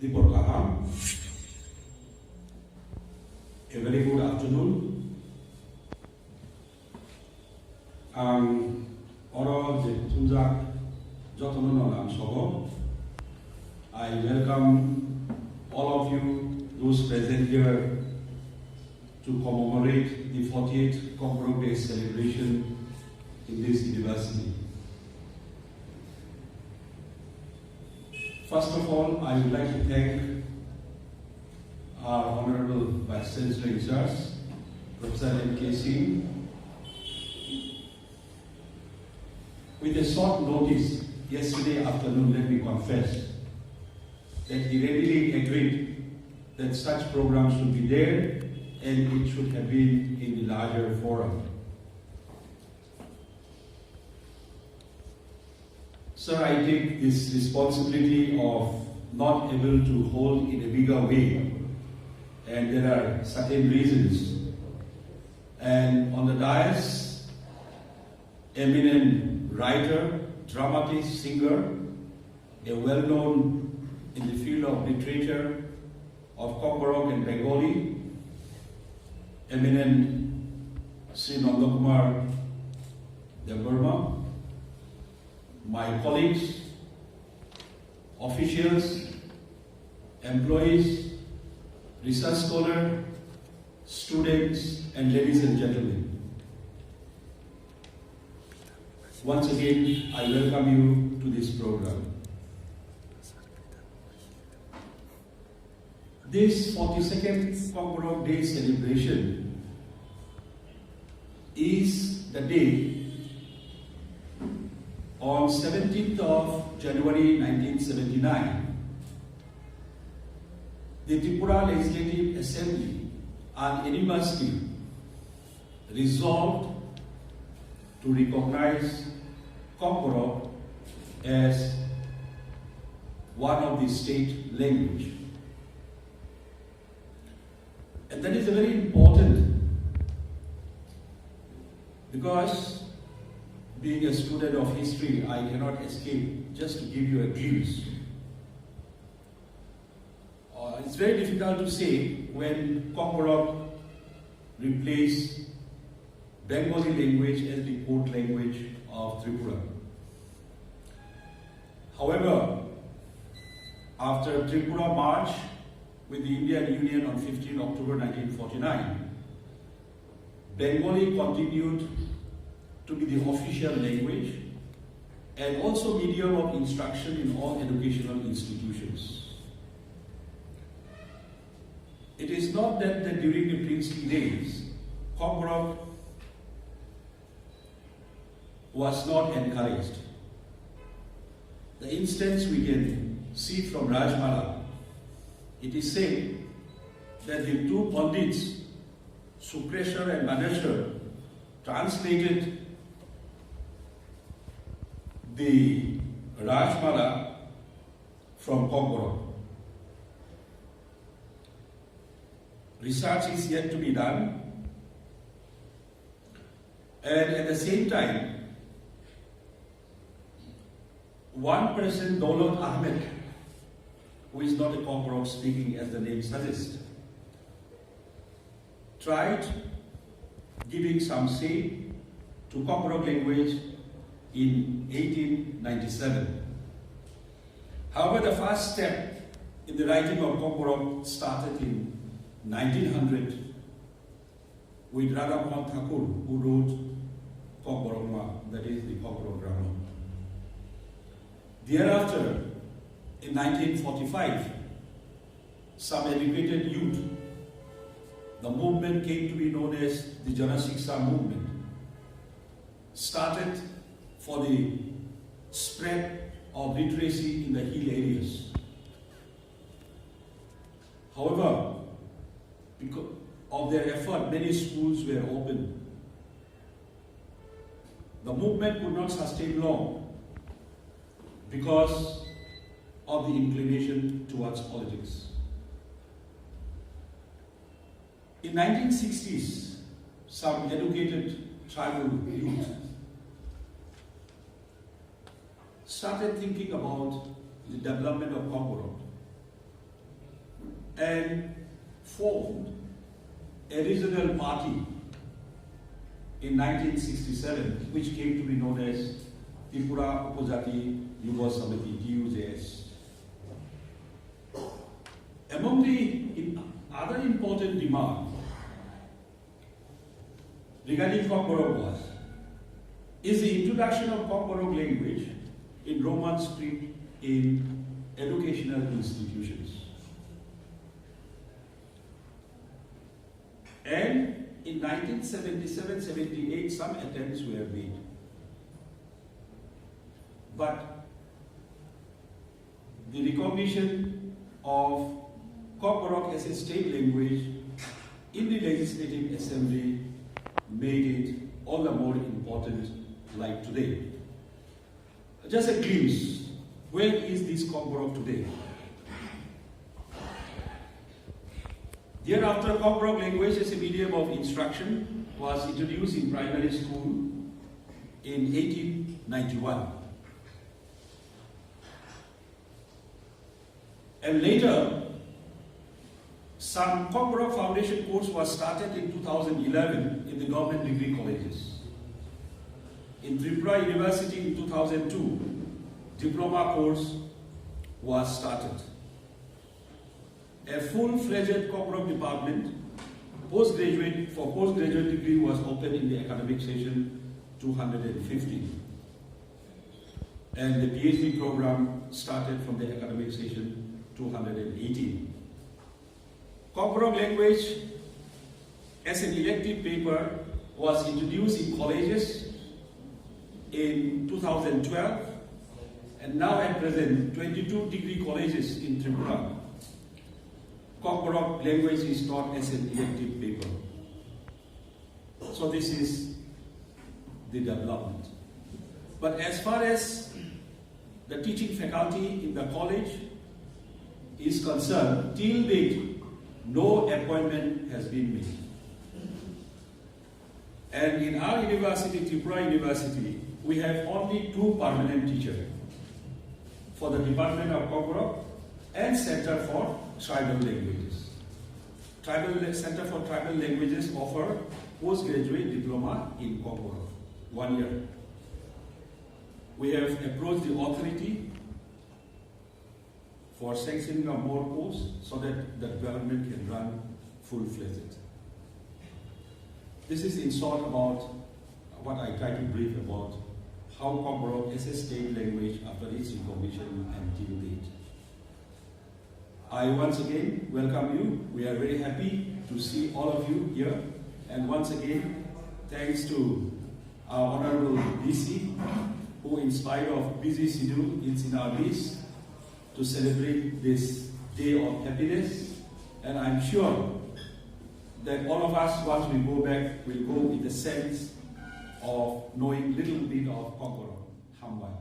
Debbarma. A very good afternoon. I welcome all of you, those present here, to commemorate the 40th Kokborok Day celebration in this university. First of all, I would like to thank our Honorable Vice Chancellor in charge, Professor M.K. Singh. With a short notice, yesterday afternoon, let me confess, that he readily agreed that such programs should be there and it should have been in the larger forum. Sir, I take this responsibility of not able to hold in a bigger way, and there are certain reasons. And on the dais, eminent writer, dramatist, singer, a well-known in the field of literature of Kokborok and Bengali, eminent Sri Nandakumar Debbarma, my colleagues, officials, employees, research scholars, students, and ladies and gentlemen. Once again, I welcome you to this program. This 42nd Kokborok Day celebration is the day on 17th of January 1979, the Tripura Legislative Assembly unanimously resolved to recognize Kokborok as one of the state language. And that is very important because being a student of history, I cannot escape just to give you a glimpse. It's very difficult to say when Kokborok replaced Bengali language as the court language of Tripura. However, after Tripura march with the Indian Union on 15 October 1949, Bengali continued to be the official language and also medium of instruction in all educational institutions. It is not that during the princely days, Kokborok was not encouraged. The instance we can see from Rajmala. It is said that the two Pandits, Sukreshwar and Maneshwar, translated the Rajmala from Kokborok. Research is yet to be done, and at the same time, one person, Daulat Ahmed, who is not a Kokborok speaking as the name suggests, tried giving some say to Kokborok language in 1897. However, the first step in the writing of Kokborok started in 1900 with Radha Mohan Thakur, who wrote Kokborok, that is the Kokborok grammar. Thereafter, in 1945, some educated youth, the movement came to be known as the Jana Shiksha movement, started for the spread of literacy in the hill areas. However, because of their effort, many schools were opened. The movement could not sustain long because of the inclination towards politics. In 1960s, some educated tribal youth started thinking about the development of Kokborok. and formed a regional party in 1967, which came to be known as Tripura Upajati Yuva Samiti, TUJS. Among the other important demands regarding Kokborok is the introduction of Kokborok language in Roman script in educational institutions. And in 1977-78, some attempts were made. But the recognition of Kokborok as a state language in the Legislative Assembly made it all the more important like today. Just a glimpse, where is this Kokborok today? Thereafter, Kokborok language as a medium of instruction was introduced in primary school in 1891. And later, some Kokborok foundation course was started in 2011 in the government degree colleges. In Tripura University in 2002, Diploma course was started. A full-fledged Kokborok department for postgraduate degree was opened in the academic session 215. And the PhD program started from the academic session 218. Kokborok language as an elective paper was introduced in colleges in 2012, and now at present 22 degree colleges in Tripura. Kokborok language is taught as an elective paper. So this is the development. But as far as the teaching faculty in the college is concerned, till date, no appointment has been made. And in our university, Tripura University, we have only 2 permanent teachers for the Department of Kokborok and Center for Tribal Languages. Center for Tribal Languages offer postgraduate diploma in Kokborok, 1 year. We have approached the authority for sanctioning of more courses so that the development can run full-fledged. This is in short about what I try to brief about how Kokborok as a state language after its recognition until date. I once again welcome you. We are very happy to see all of you here. And once again, thanks to our Honorable DC, who in spite of busy schedule is in our midst to celebrate this day of happiness. And I'm sure that all of us, once we go back, will go with the sense of knowing little bit of Kokborok. Hinwi.